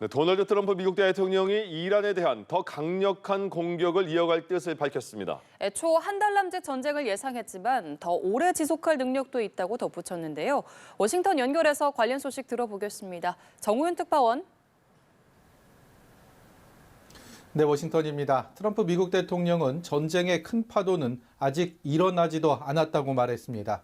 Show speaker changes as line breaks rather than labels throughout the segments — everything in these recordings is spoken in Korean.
네, 도널드 트럼프 미국 대통령이 이란에 대한 더 강력한 공격을 이어갈 뜻을 밝혔습니다.
애초 한 달 남짓 전쟁을 예상했지만 더 오래 지속할 능력도 있다고 덧붙였는데요. 워싱턴 연결해서 관련 소식 들어보겠습니다. 정우윤 특파원.
네, 워싱턴입니다. 트럼프 미국 대통령은 전쟁의 큰 파도는 아직 일어나지도 않았다고 말했습니다.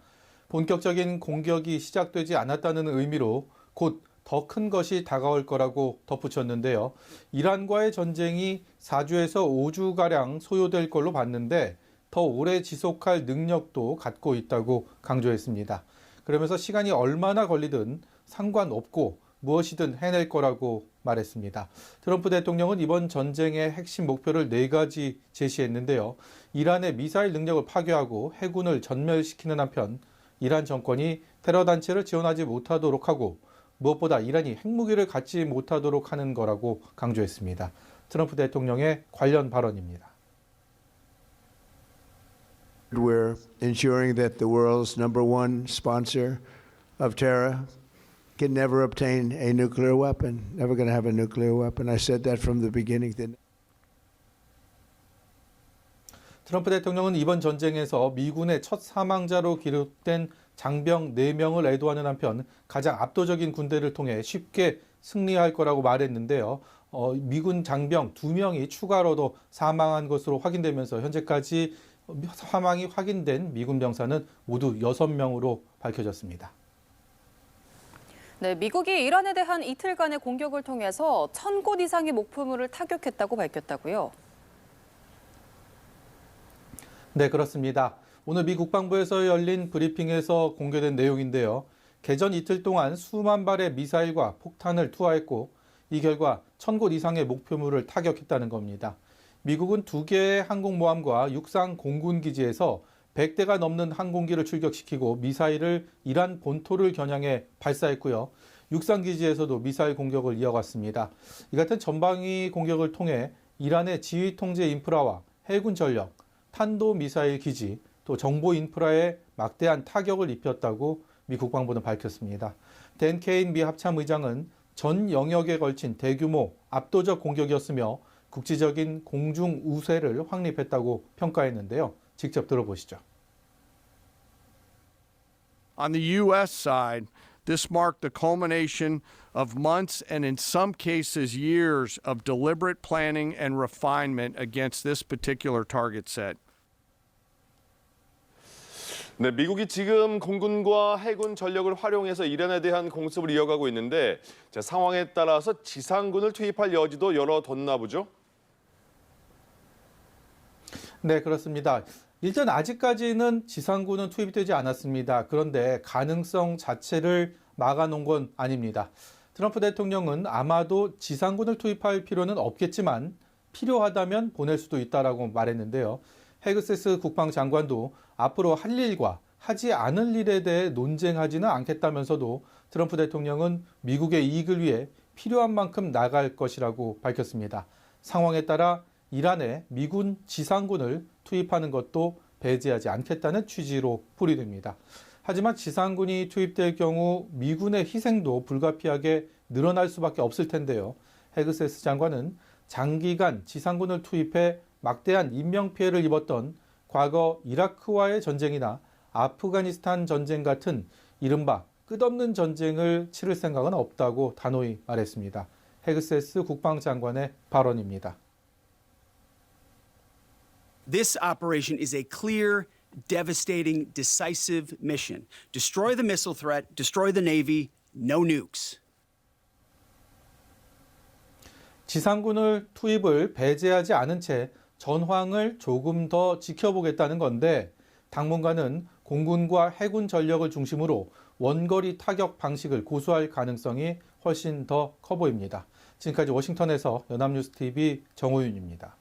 본격적인 공격이 시작되지 않았다는 의미로 곧 더 큰 것이 다가올 거라고 덧붙였는데요. 이란과의 전쟁이 4주에서 5주가량 소요될 걸로 봤는데 더 오래 지속할 능력도 갖고 있다고 강조했습니다. 그러면서 시간이 얼마나 걸리든 상관없고 무엇이든 해낼 거라고 말했습니다. 트럼프 대통령은 이번 전쟁의 핵심 목표를 4가지 제시했는데요. 이란의 미사일 능력을 파괴하고 해군을 전멸시키는 한편 이란 정권이 테러 단체를 지원하지 못하도록 하고 무엇보다 이란이 핵무기를 갖지 못하도록 하는 거라고 강조했습니다. 트럼프 대통령의 관련 발언입니다.
We're ensuring that the world's number one sponsor of terror can never obtain a nuclear weapon, never going to have a nuclear weapon. I said that from the beginning.
트럼프 대통령은 이번 전쟁에서 미군의 첫 사망자로 기록된 장병 4명을 애도하는 한편 가장 압도적인 군대를 통해 쉽게 승리할 거라고 말했는데요. 미군 장병 2명이 추가로도 사망한 것으로 확인되면서 현재까지 사망이 확인된 미군 병사는 모두 6명으로 밝혀졌습니다.
네, 미국이 이란에 대한 이틀간의 공격을 통해서 1,000곳 이상의 목표물을 타격했다고 밝혔다고요?
네, 그렇습니다. 오늘 미 국방부에서 열린 브리핑에서 공개된 내용인데요. 개전 이틀 동안 수만 발의 미사일과 폭탄을 투하했고 이 결과 1,000곳 이상의 목표물을 타격했다는 겁니다. 미국은 2개의 항공모함과 육상 공군 기지에서 100대가 넘는 항공기를 출격시키고 미사일을 이란 본토를 겨냥해 발사했고요. 육상 기지에서도 미사일 공격을 이어갔습니다. 이 같은 전방위 공격을 통해 이란의 지휘 통제 인프라와 해군 전력, 탄도 미사일 기지, 또 정보 인프라에 막대한 타격을 입혔다고 미 국방부는 밝혔습니다. 댄 케인 미 합참의장은 전 영역에 걸친 대규모 압도적 공격이었으며 국지적인 공중 우세를 확립했다고 평가했는데요. 직접 들어보시죠.
On the U.S. side, this marked the culmination of months and in some cases years of deliberate planning and refinement against this particular target set.
네, 미국이 지금 공군과 해군 전력을 활용해서 이란에 대한 공습을 이어가고 있는데 상황에 따라서 지상군을 투입할 여지도 열어뒀나 보죠?
네, 그렇습니다. 일단 아직까지는 지상군은 투입되지 않았습니다. 그런데 가능성 자체를 막아놓은 건 아닙니다. 트럼프 대통령은 아마도 지상군을 투입할 필요는 없겠지만 필요하다면 보낼 수도 있다라고 말했는데요. 헤그세스 국방장관도 앞으로 할 일과 하지 않을 일에 대해 논쟁하지는 않겠다면서도 트럼프 대통령은 미국의 이익을 위해 필요한 만큼 나갈 것이라고 밝혔습니다. 상황에 따라 이란에 미군 지상군을 투입하는 것도 배제하지 않겠다는 취지로 풀이됩니다. 하지만 지상군이 투입될 경우 미군의 희생도 불가피하게 늘어날 수밖에 없을 텐데요. 헤그세스 장관은 장기간 지상군을 투입해 막대한 인명피해를 입었던 과거 이라크와의 전쟁이나 아프가니스탄 전쟁 같은 이른바 끝없는 전쟁을 치를 생각은 없다고 단호히 말했습니다. 헤그세스 국방장관의 발언입니다.
This operation is a clear, devastating, decisive mission. Destroy the missile threat, destroy the Navy, no nukes.
지상군을 투입을 배제하지 않은 채 전황을 조금 더 지켜보겠다는 건데 당분간은 공군과 해군 전력을 중심으로 원거리 타격 방식을 고수할 가능성이 훨씬 더 커 보입니다. 지금까지 워싱턴에서 연합뉴스TV 정호윤입니다.